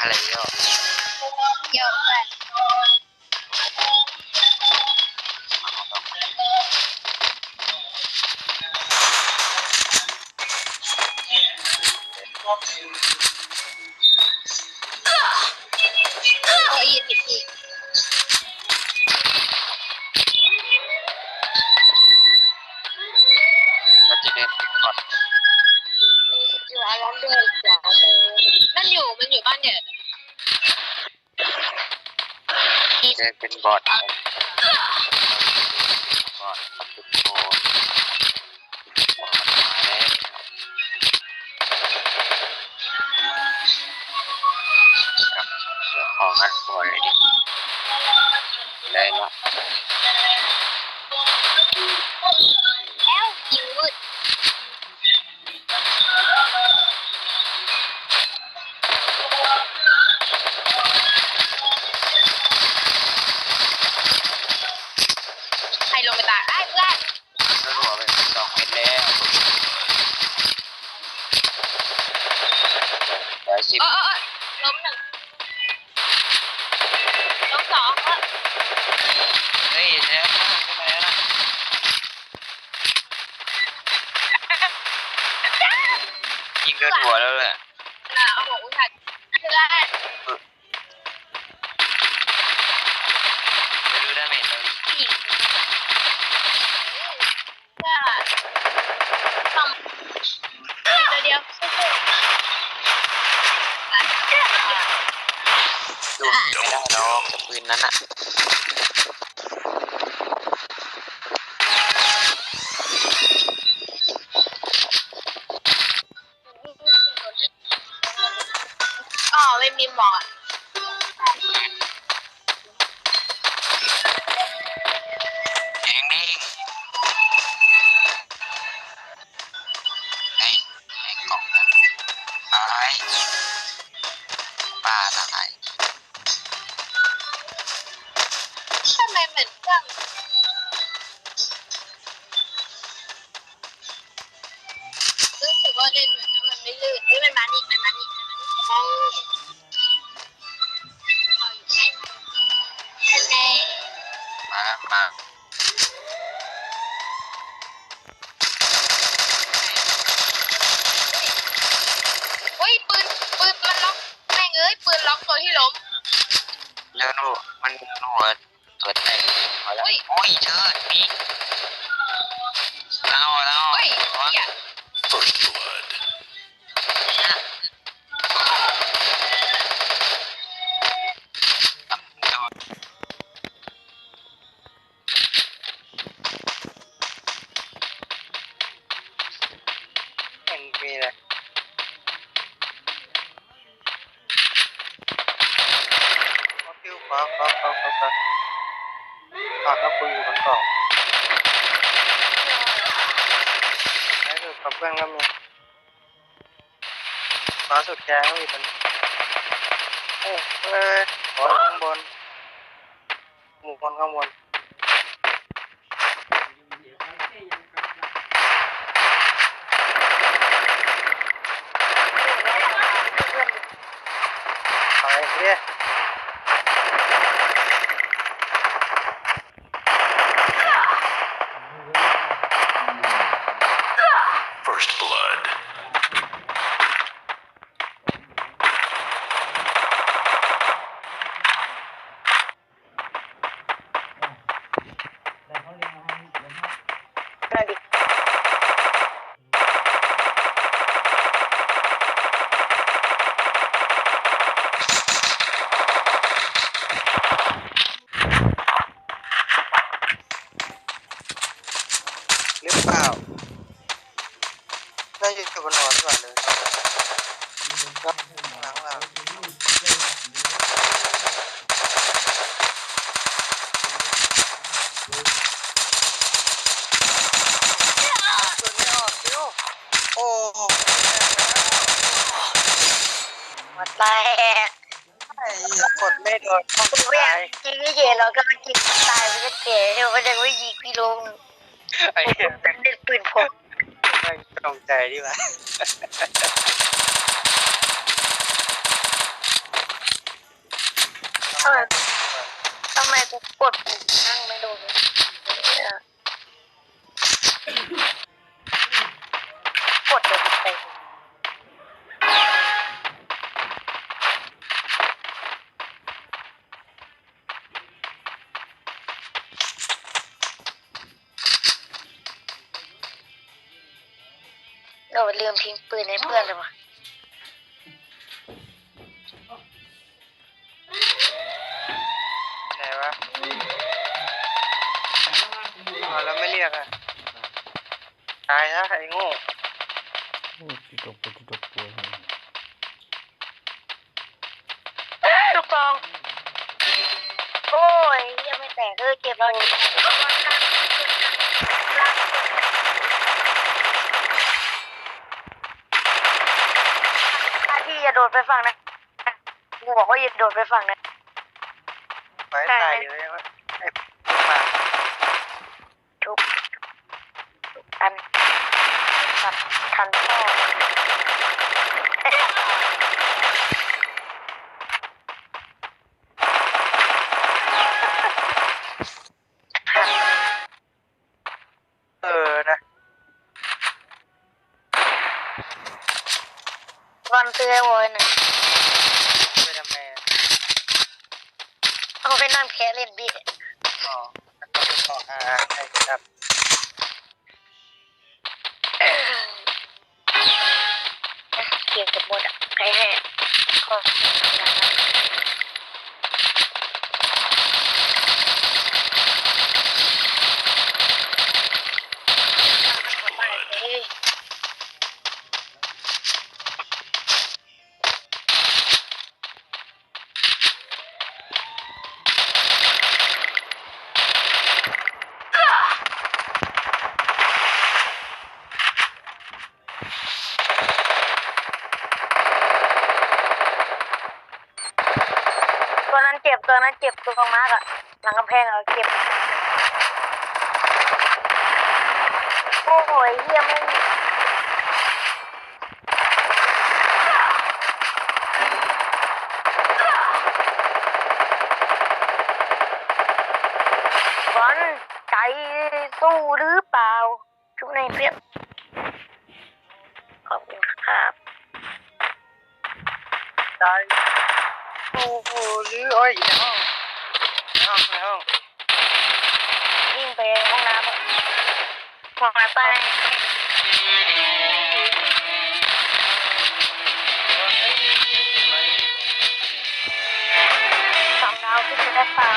อะไรเยอะเยอะเลยโอ้ยยินผิดอีกเราจะเดินไปก่อนมีสกิลอารมณ์ด้วยจ้ะมันอยู่บ้านเนี่ยเดินเป็นบอดบอดกับทุกโซ่ของนักบอลเลยดิได้ละแล้วยิงมืดใครลงไปตากไอ้เพื่อนแล้วหัวไป2 เม็ดแล้ว10ล้ม1ล้ม2เฮ้ยแล้วทำไมนะยิงโดนหัวแล้วแหละเอาหัวอุ้ยเพื่อนไม่รู้ได้ไหมเลยยิงเพื่อทำเดียวสู้ดูไม่ได้หรอกกับปืนนั้นอ่ะอ๋อไม่มีหมอกเองนี่ไอ้กล่องนั้นตายป้าตาย ทำไมเหมือนเครื่องรู้สึกว่าเล่นมันไม่ลื่นมันมาอีกอ๋อใช่ไหมมาเฮ้ยปืนมันล็อกแม่งเอ้ยปืนล็อกตัวที่ล้มแล้วหนูมันหนูตัวแตกมาแล้วโอ้ยเชิดมีแล้วเฮ้ยอย่า First blood. เห็นมีเลยฟิวขอแล้วคุยอยู่บนกล่องแล้วสุดกับเพื่อนก็มีขอสุดแกงก็มีเป็นขอข้างบนหมู่คนข้างบนไปเรียFirst blood. หรือเปล่าน่าจะอยู่บนหัวก่อนเลยก็หลังเราโอ้มาตายไอ้กดไม่โดนต้อง เวีย ตาย จริงไม่เย็นเราก็มากินตายมันจะเก๋มันจะไม่ยิงพี่ลง ไอ้เหี้ย เป็นเล่นปืนพก ไม่ตรงใจดีวะ เราลืมทิ้งปืนให้เพื่อนเลยวะ ไหนวะเอาแล้วไม่เรียกอ่ะตายนะไอ้โง่ ลูกซองโอ้ยยังไม่แตกเจ็บเลยที่อย่าโดดไปฝั่งนะกูบอกว่าอย่าโดดไปฝั่งนะ ไปตายอยู่เลยวะไอ้หมา ทุกอันตัดทันพ่อนะ วันเตือนโวยหนึ่ง ไปทำไมอ่ะ เอาไปนั่งแค่เล่นบี้ อ๋อแล้วก็ไปต่อใช่ครับ เกี่ยวกับหมดอ่ะใครให้ขอตัวนั้นเจ็บตัวมากอ่ะหลังกำแพงอ่ะเจ็บโอ้โหเฮียไม่บอลใจสู้หรือเปล่าชุบในเพื่อนขอบคุณครับ ตายโอ้โหหรือโอ้ยในห้องในห้อง วิ่งไปห้องน้ำห้องน้ำไป2 ดาวที่จะได้ฟ้า